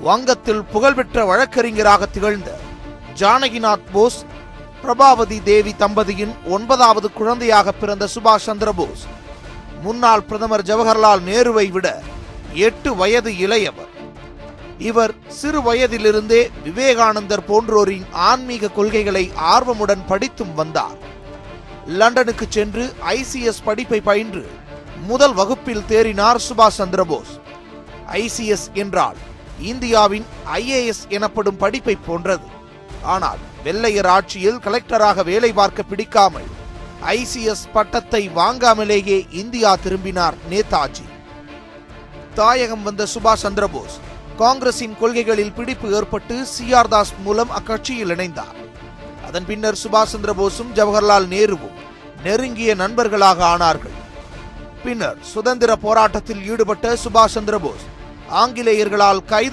வங்கத்தில் புகழ்பெற்ற வழக்கறிஞராக திகழ்ந்த ஜானகிநாத் போஸ் பிரபாவதி தேவி தம்பதியின் 9வது குழந்தையாக பிறந்த சுபாஷ் சந்திர போஸ் முன்னாள் பிரதமர் ஜவஹர்லால் நேருவை விட 8 வயது இளையவர். இவர் சிறு வயதிலிருந்தே விவேகானந்தர் போன்றோரின் ஆன்மீக கொள்கைகளை ஆர்வமுடன் படித்தும் வந்தார். லண்டனுக்கு சென்று ICS படிப்பை பயின்று முதல் வகுப்பில் தேறினார் சுபாஷ் சந்திர போஸ். ICS என்றால் இந்தியாவின் IAS எனப்படும் படிப்பை போன்றது. ஆனால் வெள்ளையர் ஆட்சியில் கலெக்டராக வேலை பார்க்க பிடிக்காமல் ICS பட்டத்தை வாங்காமலேயே இந்தியா திரும்பினார் நேதாஜி. தாயகம் வந்த சுபாஷ் சந்திர போஸ் காங்கிரசின் கொள்கைகளில் பிடிப்பு ஏற்பட்டு CR தாஸ் மூலம் அக்கட்சியில் இணைந்தார். அதன் பின்னர் சுபாஷ் சந்திர போஸும் ஜவஹர்லால் நேருவும் நெருங்கிய நண்பர்களாக ஆனார்கள். பின்னர் சுதந்திர போராட்டத்தில் ஈடுபட்ட சுபாஷ் சந்திர போஸ் ஆங்கிலேயர்களால் கைது